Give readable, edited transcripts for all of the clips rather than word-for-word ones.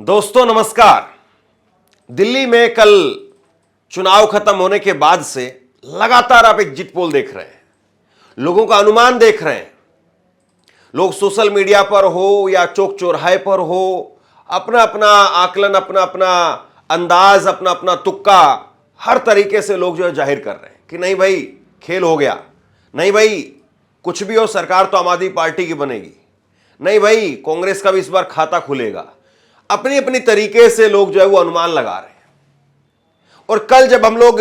दोस्तों नमस्कार। दिल्ली में कल चुनाव खत्म होने के बाद से लगातार आप एग्जिट पोल देख रहे हैं, लोगों का अनुमान देख रहे हैं। लोग सोशल मीडिया पर हो या चौक चौराहे पर हो, अपना अपना आकलन, अपना अपना अंदाज, अपना अपना तुक्का, हर तरीके से लोग जो है जाहिर कर रहे हैं कि नहीं भाई खेल हो गया, नहीं भाई कुछ भी हो सरकार तो आम आदमी पार्टी की बनेगी, नहीं भाई कांग्रेस का भी इस बार खाता खुलेगा। अपनी अपनी तरीके से लोग जो है वो अनुमान लगा रहे हैं। और कल जब हम लोग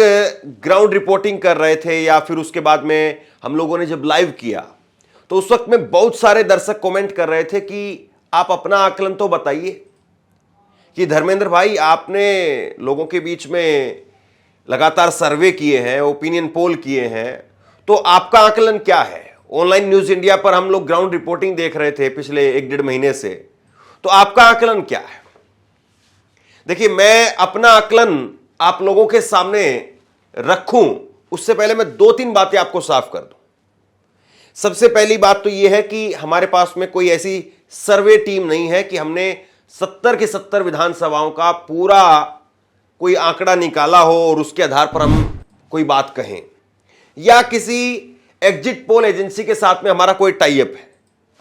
ग्राउंड रिपोर्टिंग कर रहे थे या फिर उसके बाद में हम लोगों ने जब लाइव किया तो उस वक्त में बहुत सारे दर्शक कमेंट कर रहे थे कि आप अपना आकलन तो बताइए कि धर्मेंद्र भाई आपने लोगों के बीच में लगातार सर्वे किए हैं, ओपिनियन पोल किए हैं, तो आपका आकलन क्या है। ऑनलाइन न्यूज इंडिया पर हम लोग ग्राउंड रिपोर्टिंग देख रहे थे पिछले 1-1.5 महीने से, तो आपका आकलन क्या है। देखिए, मैं अपना आकलन आप लोगों के सामने रखूं उससे पहले मैं 2-3 बातें आपको साफ कर दूं। सबसे पहली बात तो यह है कि हमारे पास में कोई ऐसी सर्वे टीम नहीं है कि हमने 70 की 70 विधानसभाओं का पूरा कोई आंकड़ा निकाला हो और उसके आधार पर हम कोई बात कहें, या किसी एग्जिट पोल एजेंसी के साथ में हमारा कोई टाई अप है।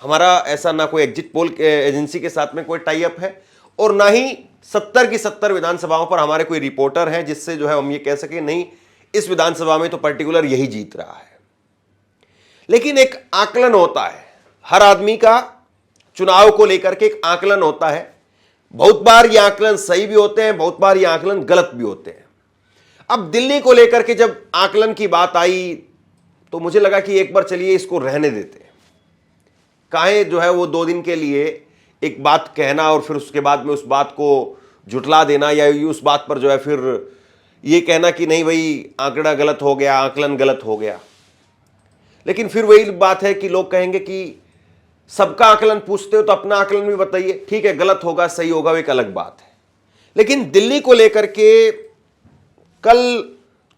हमारा ऐसा ना कोई एग्जिट पोल एजेंसी के साथ में कोई टाई अप है और ना ही 70 की 70 विधानसभाओं पर हमारे कोई रिपोर्टर हैं जिससे जो है हम ये कह सके नहीं इस विधानसभा में तो पर्टिकुलर यही जीत रहा है। लेकिन एक आकलन होता है, हर आदमी का चुनाव को लेकर के एक आकलन होता है। बहुत बार ये आकलन सही भी होते हैं, बहुत बार ये आकलन गलत भी होते हैं। अब दिल्ली को लेकर के जब आकलन की बात आई तो मुझे लगा कि एक बार चलिए इसको रहने देते हैं। काहे जो है वो 2 दिन के लिए एक बात कहना और फिर उसके बाद में उस बात को झुटला देना या उस बात पर जो है फिर ये कहना कि नहीं भाई आंकड़ा गलत हो गया, आकलन गलत हो गया। लेकिन फिर वही बात है कि लोग कहेंगे कि सबका आकलन पूछते हो तो अपना आकलन भी बताइए। ठीक है, गलत होगा सही होगा वो एक अलग बात है। लेकिन दिल्ली को लेकर के कल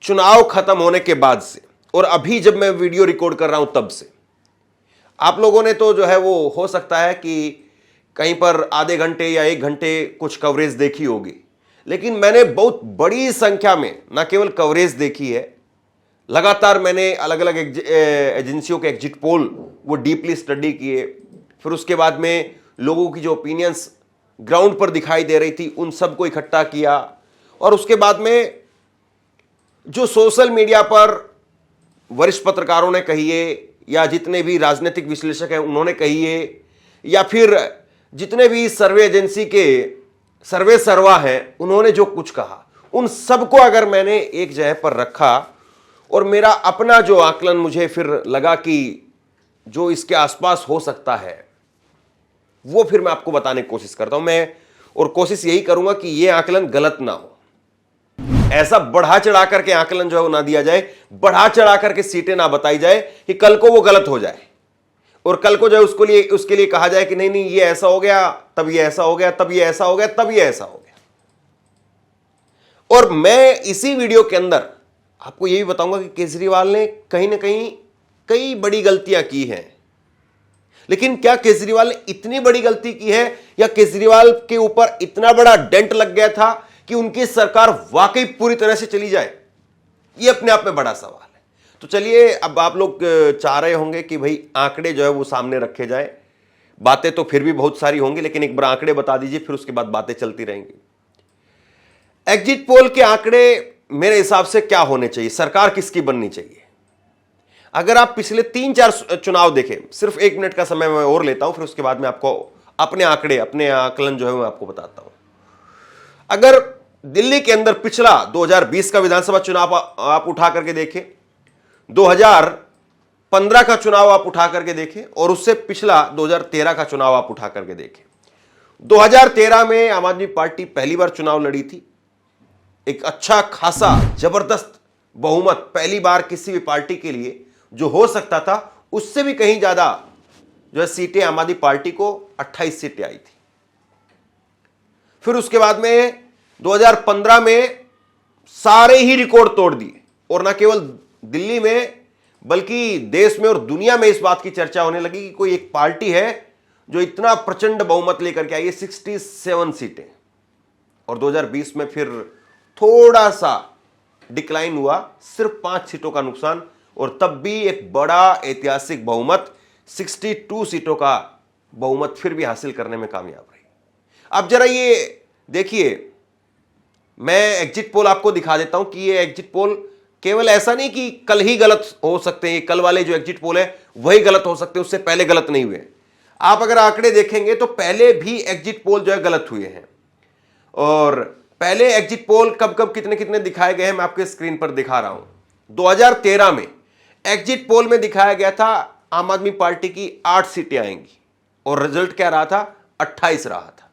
चुनाव खत्म होने के बाद से और अभी जब मैं वीडियो रिकॉर्ड कर रहा हूं तब से आप लोगों ने तो जो है वो हो सकता है कि कहीं पर आधे घंटे या 1 घंटे कुछ कवरेज देखी होगी, लेकिन मैंने बहुत बड़ी संख्या में न केवल कवरेज देखी है, लगातार मैंने अलग अलग एजेंसियों के एग्जिट पोल वो डीपली स्टडी किए। फिर उसके बाद में लोगों की जो ओपिनियंस ग्राउंड पर दिखाई दे रही थी उन सबको इकट्ठा किया और उसके बाद में जो सोशल मीडिया पर वरिष्ठ पत्रकारों ने कहिए या जितने भी राजनीतिक विश्लेषक हैं उन्होंने कहिए या फिर जितने भी सर्वे एजेंसी के सर्वा हैं उन्होंने जो कुछ कहा, उन सबको अगर मैंने एक जगह पर रखा और मेरा अपना जो आकलन मुझे फिर लगा कि जो इसके आसपास हो सकता है वो फिर मैं आपको बताने की कोशिश करता हूं मैं, और कोशिश यही करूंगा कि ये आकलन गलत ना हो। ऐसा बढ़ा चढ़ा करके आकलन जो है वो ना दिया जाए, बढ़ा चढ़ा करके सीटें ना बताई जाए कि कल को वो गलत हो जाए और कल को जो है उसके लिए कहा जाए कि नहीं नहीं ये ऐसा हो गया, तब ये ऐसा हो गया, तब ये ऐसा हो गया, तब ये ऐसा हो गया। और मैं इसी वीडियो के अंदर आपको यही बताऊंगा कि केजरीवाल ने कहीं ना कहीं कई बड़ी गलतियां की हैं, लेकिन क्या केजरीवाल ने इतनी बड़ी गलती की है या केजरीवाल के ऊपर इतना बड़ा डेंट लग गया था कि उनकी सरकार वाकई पूरी तरह से चली जाए, ये अपने आप में बड़ा सवाल है। तो चलिए, अब आप लोग चाह रहे होंगे कि भाई आंकड़े जो है वो सामने रखे जाए, बातें तो फिर भी बहुत सारी होंगी लेकिन एक बार आंकड़े बता दीजिए, फिर उसके बाद बातें चलती रहेंगी। एग्जिट पोल के आंकड़े मेरे हिसाब से क्या होने चाहिए, सरकार किसकी बननी चाहिए। अगर आप पिछले 3-4 चुनाव देखें, सिर्फ 1 मिनट का समय मैं और लेता हूं, फिर उसके बाद में आपको अपने आंकड़े, अपने आकलन जो है मैं आपको बताता हूं। अगर दिल्ली के अंदर पिछला 2020 का विधानसभा चुनाव आप उठा करके देखें, 2015 का चुनाव आप उठा करके देखें और उससे पिछला 2013 का चुनाव आप उठा करके देखें। 2013 में आम आदमी पार्टी पहली बार चुनाव लड़ी थी, एक अच्छा खासा जबरदस्त बहुमत पहली बार किसी भी पार्टी के लिए जो हो सकता था, उससे भी कहीं ज्यादा जो है सीटें आम आदमी पार्टी को 28 सीटें आई थी। फिर उसके बाद में 2015 में सारे ही रिकॉर्ड तोड़ दिए और न केवल दिल्ली में बल्कि देश में और दुनिया में इस बात की चर्चा होने लगी कि कोई एक पार्टी है जो इतना प्रचंड बहुमत लेकर के आई है, 67 सीटें। और 2020 में फिर थोड़ा सा डिक्लाइन हुआ, सिर्फ 5 सीटों का नुकसान, और तब भी एक बड़ा ऐतिहासिक बहुमत 62 सीटों का बहुमत फिर भी हासिल करने में कामयाब रही। अब जरा ये देखिए, मैं एग्जिट पोल आपको दिखा देता हूं कि ये एग्जिट पोल केवल ऐसा नहीं कि कल ही गलत हो सकते हैं, कल वाले जो एग्जिट पोल है वही गलत हो सकते हैं, उससे पहले गलत नहीं हुए। आप अगर आंकड़े देखेंगे तो पहले भी एग्जिट पोल जो है गलत हुए हैं, और पहले एग्जिट पोल कब कब कितने कितने दिखाए गए हैं मैं आपके स्क्रीन पर दिखा रहा हूं। 2013 में एग्जिट पोल में दिखाया गया था आम आदमी पार्टी की 8 सीटें आएंगी, और रिजल्ट क्या रहा था, 28 रहा था।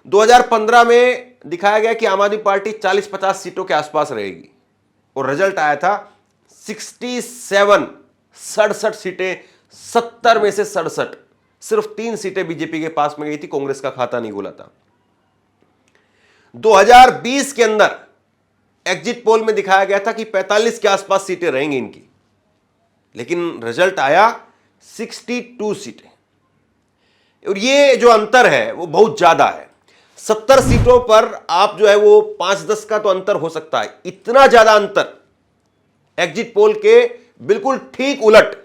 2015 में दिखाया गया कि आम आदमी पार्टी 40-50 सीटों के आसपास रहेगी, और रिजल्ट आया था 67 सीटें, 70 में से 67, सिर्फ 3 सीटें बीजेपी के पास में गई थी, कांग्रेस का खाता नहीं खुला था। 2020 के अंदर एग्जिट पोल में दिखाया गया था कि 45 के आसपास सीटें रहेंगी इनकी, लेकिन रिजल्ट आया 62 सीटें, और ये जो अंतर है वो बहुत ज्यादा है। 70 सीटों पर आप जो है वो 5-10 का तो अंतर हो सकता है, इतना ज्यादा अंतर एग्जिट पोल के बिल्कुल ठीक उलट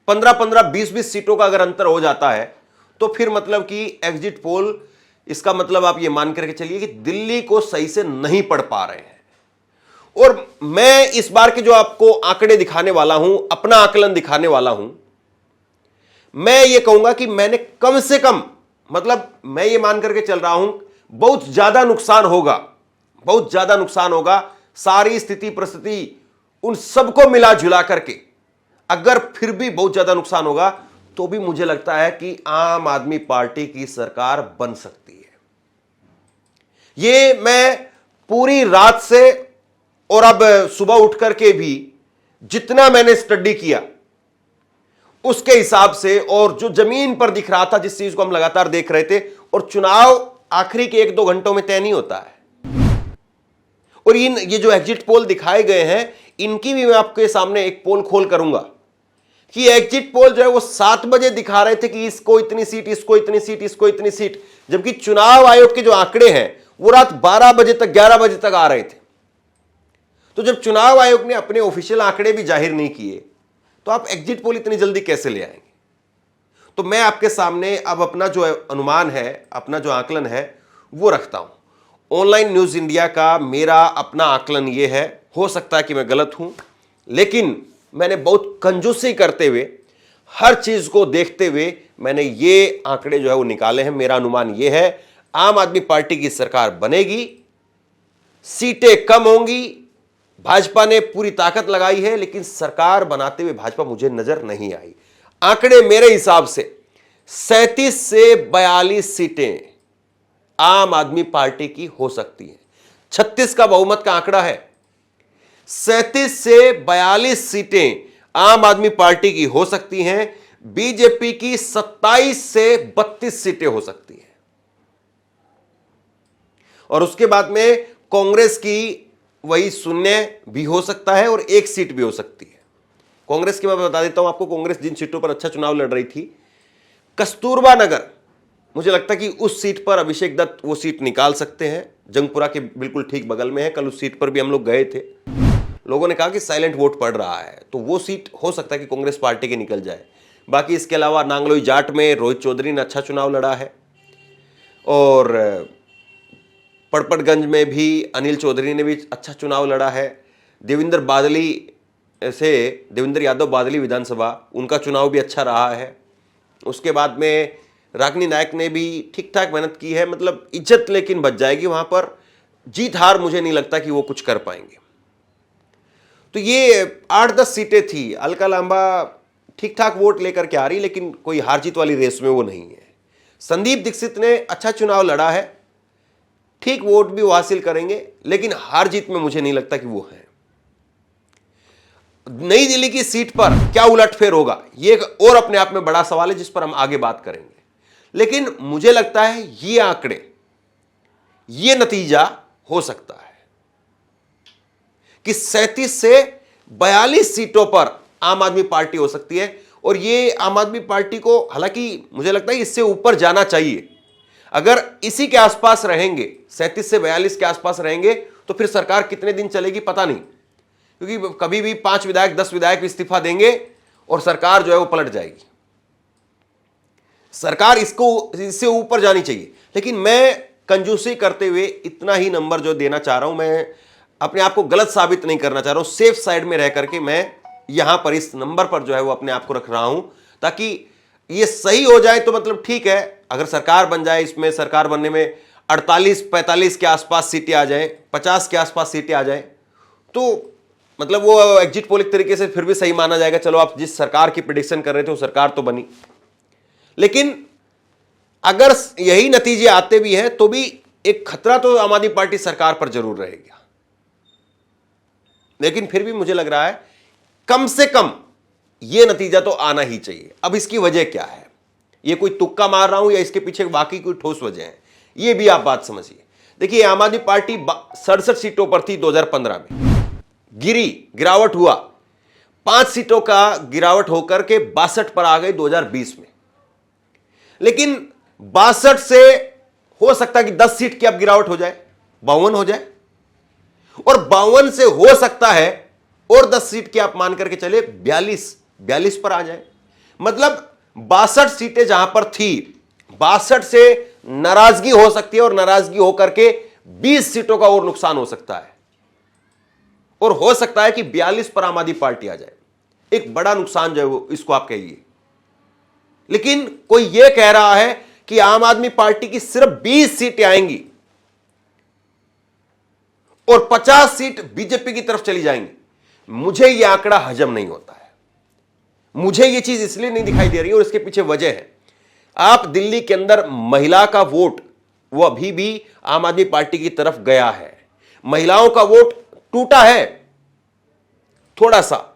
15-15, 20-20 सीटों का अगर अंतर हो जाता है तो फिर मतलब कि एग्जिट पोल, इसका मतलब आप ये मान करके चलिए कि दिल्ली को सही से नहीं पढ़ पा रहे हैं। और मैं इस बार के जो आपको आंकड़े दिखाने वाला हूं, अपना आकलन दिखाने वाला हूं, मैं ये कहूंगा कि मैंने कम से कम, मतलब मैं ये मान करके चल रहा हूं बहुत ज्यादा नुकसान होगा, बहुत ज्यादा नुकसान होगा। सारी स्थिति परिस्थिति उन सबको मिला जुला करके अगर फिर भी बहुत ज्यादा नुकसान होगा तो भी मुझे लगता है कि आम आदमी पार्टी की सरकार बन सकती है। ये मैं पूरी रात से और अब सुबह उठ करके भी जितना मैंने स्टडी किया उसके हिसाब से, और जो जमीन पर दिख रहा था, जिस चीज को हम लगातार देख रहे थे, और चुनाव आखिरी के 1-2 घंटों में तय नहीं होता है, और ये जो एग्जिट पोल दिखाए गए हैं इनकी भी मैं आपके सामने एक पोल खोल करूंगा कि एग्जिट पोल जो है वो 7 बजे दिखा रहे थे कि इसको इतनी सीट, इसको इतनी सीट, इसको इतनी सीट, जबकि चुनाव आयोग के जो आंकड़े हैं वो रात 12 बजे तक, 11 बजे तक आ रहे थे। तो जब चुनाव आयोग ने अपने ऑफिशियल आंकड़े भी जाहिर नहीं किए तो आप एग्जिट पोल इतनी जल्दी कैसे ले आएंगे? तो मैं आपके सामने अब अपना जो अनुमान है, अपना जो आकलन है वो रखता हूं। ऑनलाइन न्यूज इंडिया का मेरा अपना आकलन ये है, हो सकता है कि मैं गलत हूं, लेकिन मैंने बहुत कंजूसी करते हुए, हर चीज को देखते हुए मैंने ये आंकड़े जो है वो निकाले हैं। मेरा अनुमान ये है, आम आदमी पार्टी की सरकार बनेगी, सीटें कम होंगी, भाजपा ने पूरी ताकत लगाई है, लेकिन सरकार बनाते हुए भाजपा मुझे नजर नहीं आई। आंकड़े मेरे हिसाब से 37 से 42 सीटें आम आदमी पार्टी की हो सकती हैं। 36 का बहुमत का आंकड़ा है, 37 से 42 सीटें आम आदमी पार्टी की हो सकती हैं। बीजेपी की 27 से 32 सीटें हो सकती हैं, और उसके बाद में कांग्रेस की वही शून्य भी हो सकता है और 1 सीट भी हो सकती है। कांग्रेस की मैं बता देता हूं आपको, कांग्रेस जिन सीटों पर अच्छा चुनाव लड़ रही थी, कस्तूरबा नगर, मुझे लगता है कि उस सीट पर अभिषेक दत्त वो सीट निकाल सकते हैं, जंगपुरा के बिल्कुल ठीक बगल में है। कल उस सीट पर भी हम लोग गए थे, लोगों ने कहा कि साइलेंट वोट पड़ रहा है, तो वो सीट हो सकता है कि कांग्रेस पार्टी की निकल जाए। बाकी इसके अलावा नांगलोई जाट में रोहित चौधरी ने अच्छा चुनाव लड़ा है, और पड़पड़गंज में भी अनिल चौधरी ने भी अच्छा चुनाव लड़ा है। देवेंद्र यादव बादली विधानसभा, उनका चुनाव भी अच्छा रहा है। उसके बाद में रागिनी नायक ने भी ठीक ठाक मेहनत की है, मतलब इज्जत लेकिन बच जाएगी वहां पर, जीत हार मुझे नहीं लगता कि वो कुछ कर पाएंगे। तो ये 8-10 सीटें थी, अलका लांबा ठीक ठाक वोट लेकर के आ रही, लेकिन कोई हार जीत वाली रेस में वो नहीं है। संदीप दीक्षित ने अच्छा चुनाव लड़ा है, ठीक वोट भी वो हासिल करेंगे, लेकिन हार जीत में मुझे नहीं लगता कि वो है। नई दिल्ली की सीट पर क्या उलटफेर होगा, ये एक और अपने आप में बड़ा सवाल है जिस पर हम आगे बात करेंगे। लेकिन मुझे लगता है ये आंकड़े, ये नतीजा हो सकता है कि 37 से 42 सीटों पर आम आदमी पार्टी हो सकती है, और ये आम आदमी पार्टी को, हालांकि मुझे लगता है इससे ऊपर जाना चाहिए। अगर इसी के आसपास रहेंगे, 37 से 42 के आसपास रहेंगे, तो फिर सरकार कितने दिन चलेगी पता नहीं, क्योंकि कभी भी 5 विधायक 10 विधायक इस्तीफा देंगे और सरकार जो है वो पलट जाएगी। सरकार इससे ऊपर जानी चाहिए। लेकिन मैं कंजूसी करते हुए इतना ही नंबर जो देना चाह रहा हूं, मैं अपने आप को गलत साबित नहीं करना चाह रहा हूं, सेफ साइड में रह करके मैं यहां पर इस नंबर पर जो है वो अपने आप को रख रहा हूं, ताकि ये सही हो जाए तो मतलब ठीक है। अगर सरकार बन जाए, इसमें सरकार बनने में 48-45 के आसपास सीटें आ जाए, 50 के आसपास सीटें आ जाए, तो मतलब वो एग्जिट पोल एक तरीके से फिर भी सही माना जाएगा। चलो, आप जिस सरकार की प्रेडिक्शन कर रहे थे वो सरकार तो बनी। लेकिन अगर यही नतीजे आते भी हैं तो भी एक खतरा तो आम आदमी पार्टी सरकार पर जरूर रहेगा। लेकिन फिर भी मुझे लग रहा है कम से कम यह नतीजा तो आना ही चाहिए। अब इसकी वजह क्या है, यह कोई तुक्का मार रहा हूं या इसके पीछे बाकी कोई ठोस वजह है, यह भी आप बात समझिए। देखिए, आम आदमी पार्टी 67 सीटों पर थी 2015 में, गिरावट हुआ, 5 सीटों का गिरावट होकर के 62 पर आ गई 2020 में। लेकिन 62 से हो सकता है कि 10 सीट की अब गिरावट हो जाए, 52 हो जाए, और 52 से हो सकता है और 10 सीट की आप मान करके चले 42 पर आ जाए। मतलब 62 सीटें जहां पर थी, 62 से नाराजगी हो सकती है और नाराजगी होकर के 20 सीटों का और नुकसान हो सकता है, और हो सकता है कि 42 पर आम आदमी पार्टी आ जाए। एक बड़ा नुकसान जो है वो इसको आप कहिए। लेकिन कोई यह कह रहा है कि आम आदमी पार्टी की सिर्फ 20 सीटें आएंगी और 50 सीट बीजेपी की तरफ चली जाएंगी। मुझे यह आंकड़ा हजम नहीं होता है। मुझे यह चीज इसलिए नहीं दिखाई दे रही और इसके पीछे वजह है, आप दिल्ली के अंदर महिला का वोट वो अभी भी आम आदमी पार्टी की तरफ गया है। महिलाओं का वोट टूटा है थोड़ा सा,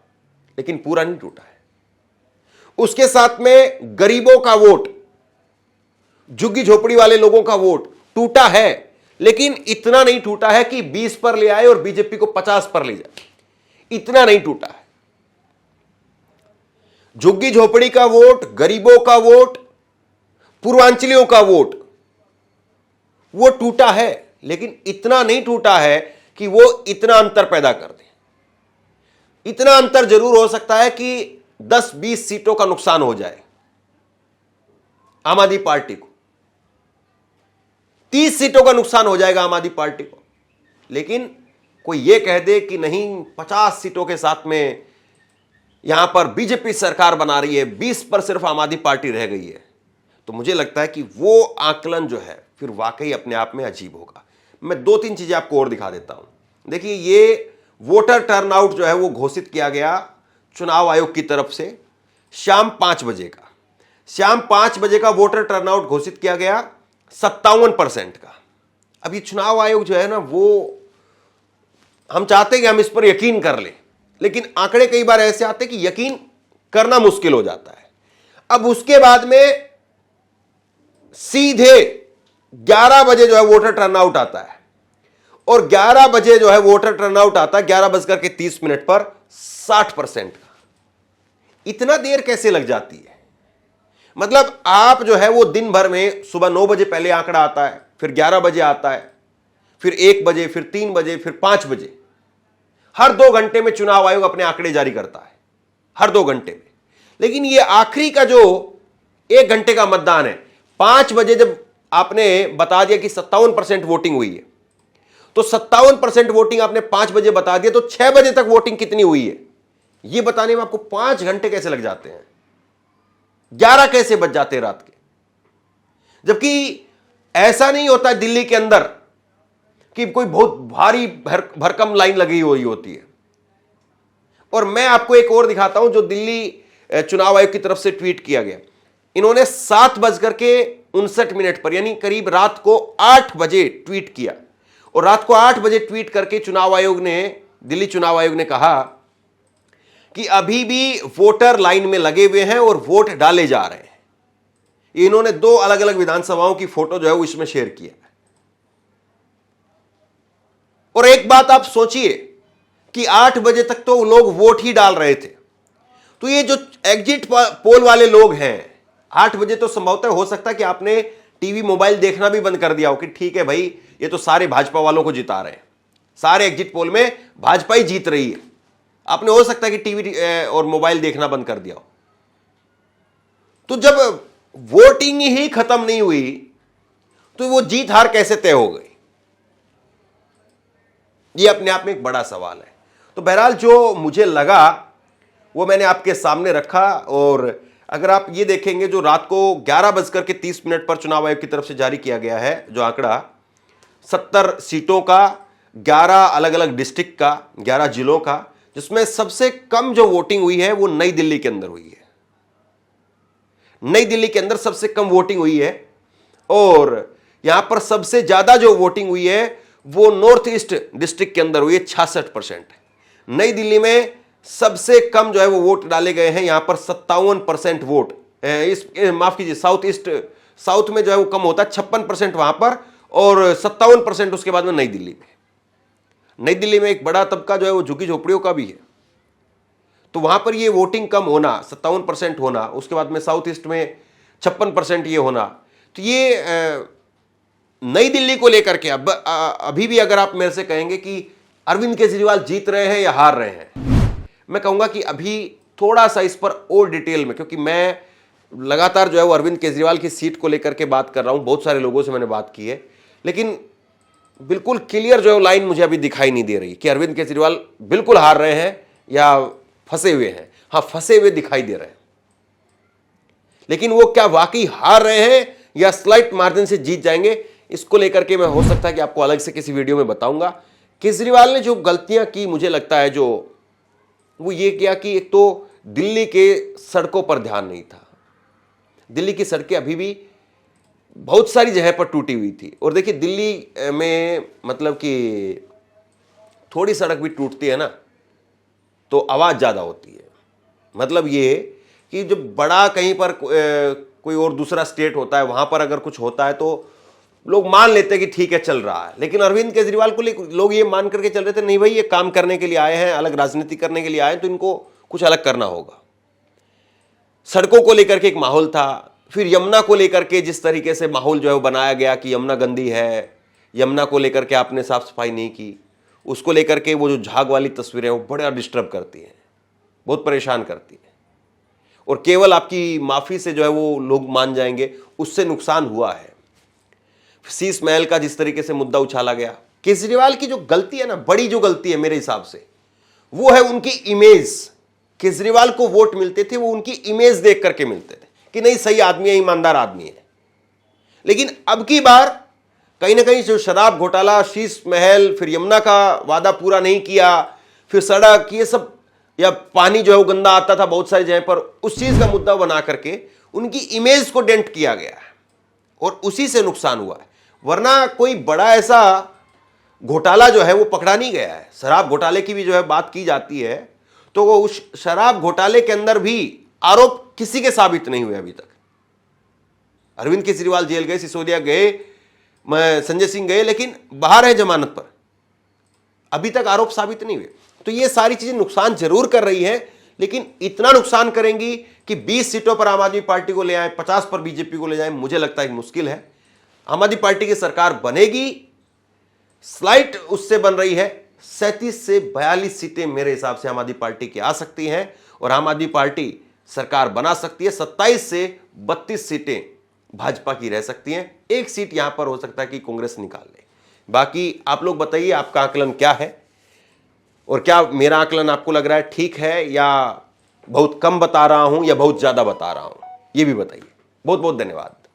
लेकिन पूरा नहीं टूटा है। उसके साथ में गरीबों का वोट, झुग्गी झोपड़ी वाले लोगों का वोट टूटा है, लेकिन इतना नहीं टूटा है कि 20 पर ले आए और बीजेपी को 50 पर ले जाए। इतना नहीं टूटा है। झुग्गी झोपड़ी का वोट, गरीबों का वोट, पूर्वांचलियों का वोट वो टूटा है, लेकिन इतना नहीं टूटा है कि वो इतना अंतर पैदा कर दे। इतना अंतर जरूर हो सकता है कि 10-20 सीटों का नुकसान हो जाए आम आदमी पार्टी को, 30 सीटों का नुकसान हो जाएगा आम आदमी पार्टी को। लेकिन कोई यह कह दे कि नहीं, 50 सीटों के साथ में यहां पर बीजेपी सरकार बना रही है, 20 पर सिर्फ आम आदमी पार्टी रह गई है, तो मुझे लगता है कि वो आकलन जो है फिर वाकई अपने आप में अजीब होगा। मैं 2-3 चीजें आपको और दिखा देता हूं। देखिए, ये वोटर टर्नआउट जो है वो घोषित किया गया चुनाव आयोग की तरफ से शाम 5 बजे का। शाम 5 बजे का वोटर टर्नआउट घोषित किया गया 57% का। अब ये चुनाव आयोग जो है ना, वो हम चाहते हैं कि हम इस पर यकीन कर लें, लेकिन आंकड़े कई बार ऐसे आते हैं कि यकीन करना मुश्किल हो जाता है। अब उसके बाद में सीधे 11 बजे जो है वोटर टर्नआउट आता है, और 11 बजे जो है वोटर टर्नआउट आता है 11:30 पर 60% का। इतना देर कैसे लग जाती है? मतलब आप जो है वो दिन भर में सुबह 9 बजे पहले आंकड़ा आता है, फिर 11 बजे आता है, फिर 1 बजे, फिर 3 बजे, फिर 5 बजे। हर 2 घंटे में चुनाव आयोग अपने आंकड़े जारी करता है, हर 2 घंटे में। लेकिन ये आखिरी का जो 1 घंटे का मतदान है, 5 बजे जब आपने बता दिया कि 57% वोटिंग हुई है, तो 57% वोटिंग आपने 5 बजे बता दिया, तो 6 बजे तक वोटिंग कितनी हुई है यह बताने में आपको 5 घंटे कैसे लग जाते हैं? 11 कैसे बज जाते हैं रात के? जबकि ऐसा नहीं होता दिल्ली के अंदर कि कोई बहुत भारी भरकम लाइन लगी हुई होती है। और मैं आपको एक और दिखाता हूं जो दिल्ली चुनाव आयोग की तरफ से ट्वीट किया गया। इन्होंने 7:59 पर, यानी करीब रात को 8 बजे ट्वीट किया, और रात को 8 बजे ट्वीट करके दिल्ली चुनाव आयोग ने कहा कि अभी भी वोटर लाइन में लगे हुए हैं और वोट डाले जा रहे हैं। इन्होंने 2 अलग अलग विधानसभाओं की फोटो जो है वो इसमें शेयर किया है। और एक बात आप सोचिए कि 8 बजे तक तो लोग वोट ही डाल रहे थे, तो ये जो एग्जिट पोल वाले लोग हैं, 8 बजे तो संभवतः हो सकता है कि आपने टीवी मोबाइल देखना भी बंद कर दिया हो कि ठीक है भाई, ये तो सारे भाजपा वालों को जिता रहे हैं, सारे एग्जिट पोल में भाजपा ही जीत रही है, आपने हो सकता है कि टीवी और मोबाइल देखना बंद कर दिया हो। तो जब वोटिंग ही खत्म नहीं हुई तो वो जीत हार कैसे तय हो गई, ये अपने आप में एक बड़ा सवाल है। तो बहरहाल जो मुझे लगा वो मैंने आपके सामने रखा। और अगर आप ये देखेंगे, जो रात को 11:30 पर चुनाव आयोग की तरफ से जारी किया गया है जो आंकड़ा 70 सीटों का, 11 अलग अलग डिस्ट्रिक्ट का, 11 जिलों का, जिसमें सबसे कम जो वोटिंग हुई है वो नई दिल्ली के अंदर हुई है। नई दिल्ली के अंदर सबसे कम वोटिंग हुई है और यहां पर सबसे ज्यादा जो वोटिंग हुई है वो नॉर्थ ईस्ट डिस्ट्रिक्ट के अंदर हुई है, 66%। नई दिल्ली में सबसे कम जो है वो वोट डाले गए हैं, यहां पर 57% वोट, माफ कीजिए साउथ में जो है वो कम होता है, 56% वहां पर और 57% उसके बाद में नई दिल्ली में। नई दिल्ली में एक बड़ा तबका जो है वो झुग्गी झोपड़ियों का भी है, तो वहां पर ये वोटिंग कम होना, 57% होना, उसके बाद में साउथ ईस्ट में 56% ये होना, तो ये नई दिल्ली को लेकर के अभी भी अगर आप मेरे से कहेंगे कि अरविंद केजरीवाल जीत रहे हैं या हार रहे हैं, मैं कहूंगा कि अभी थोड़ा सा इस पर और डिटेल में, क्योंकि मैं लगातार जो है वो अरविंद केजरीवाल की सीट को लेकर के बात कर रहा हूं, बहुत सारे लोगों से मैंने बात की है, लेकिन बिल्कुल क्लियर जो है लाइन मुझे अभी दिखाई नहीं दे रही कि अरविंद केजरीवाल बिल्कुल हार रहे हैं या फंसे हुए हैं। हां, फंसे हुए दिखाई दे रहे हैं, लेकिन वो क्या वाकई हार रहे हैं या स्लाइट मार्जिन से जीत जाएंगे, इसको लेकर के मैं हो सकता है कि आपको अलग से किसी वीडियो में बताऊंगा। केजरीवाल ने जो गलतियां की, मुझे लगता है जो वो ये किया कि एक तो दिल्ली के सड़कों पर ध्यान नहीं था। दिल्ली की सड़कें अभी भी बहुत सारी जगह पर टूटी हुई थी, और देखिए दिल्ली में मतलब कि थोड़ी सड़क भी टूटती है ना तो आवाज ज्यादा होती है। मतलब ये कि जब बड़ा कहीं पर कोई और दूसरा स्टेट होता है, वहां पर अगर कुछ होता है तो लोग मान लेते हैं कि ठीक है चल रहा है, लेकिन अरविंद केजरीवाल को लोग ये मान करके चल रहे थे, नहीं भाई ये काम करने के लिए आए हैं, अलग राजनीति करने के लिए आए हैं, तो इनको कुछ अलग करना होगा। सड़कों को लेकर के एक माहौल था, फिर यमुना को लेकर के जिस तरीके से माहौल जो है वो बनाया गया कि यमुना गंदी है, यमुना को लेकर के आपने साफ सफाई नहीं की, उसको लेकर के वो जो झाग वाली तस्वीरें वो बड़ा डिस्टर्ब करती हैं, बहुत परेशान करती हैं, और केवल आपकी माफी से जो है वो लोग मान जाएंगे, उससे नुकसान हुआ है। शीश महल का जिस तरीके से मुद्दा उछाला गया, केजरीवाल की जो गलती है ना, बड़ी जो गलती है मेरे हिसाब से, वो है उनकी इमेज। केजरीवाल को वोट मिलते थे वो उनकी इमेज देख करके मिलते थे कि नहीं सही आदमी है, ईमानदार आदमी है। लेकिन अब की बार कहीं ना कहीं जो शराब घोटाला, शीश महल, फिर यमुना का वादा पूरा नहीं किया, फिर सड़क, ये सब, या पानी जो है वो गंदा आता था बहुत सारी जगह पर, उस चीज का मुद्दा बना करके उनकी इमेज को डेंट किया गया है और उसी से नुकसान हुआ है। वरना कोई बड़ा ऐसा घोटाला जो है वो पकड़ा नहीं गया है। शराब घोटाले की भी जो है बात की जाती है, तो वो उस शराब घोटाले के अंदर भी आरोप किसी के साबित नहीं हुए अभी तक। अरविंद केजरीवाल जेल गए, सिसोदिया गए, संजय सिंह गए, लेकिन बाहर है जमानत पर, अभी तक आरोप साबित नहीं हुए। तो ये सारी चीजें नुकसान जरूर कर रही है, लेकिन इतना नुकसान करेंगी कि 20 सीटों पर आम आदमी पार्टी को ले आए, 50 पर बीजेपी को ले जाए, मुझे लगता है मुश्किल है। आम आदमी पार्टी की सरकार बनेगी, स्लाइट उससे बन रही है, 37 से 42 सीटें मेरे हिसाब से आम आदमी पार्टी की आ सकती हैं और आम आदमी पार्टी सरकार बना सकती है। 27 से 32 सीटें भाजपा की रह सकती हैं, एक सीट यहां पर हो सकता है कि कांग्रेस निकाल ले। बाकी आप लोग बताइए आपका आकलन क्या है, और क्या मेरा आकलन आपको लग रहा है ठीक है, या बहुत कम बता रहा हूं या बहुत ज्यादा बता रहा हूं, ये भी बताइए। बहुत बहुत धन्यवाद।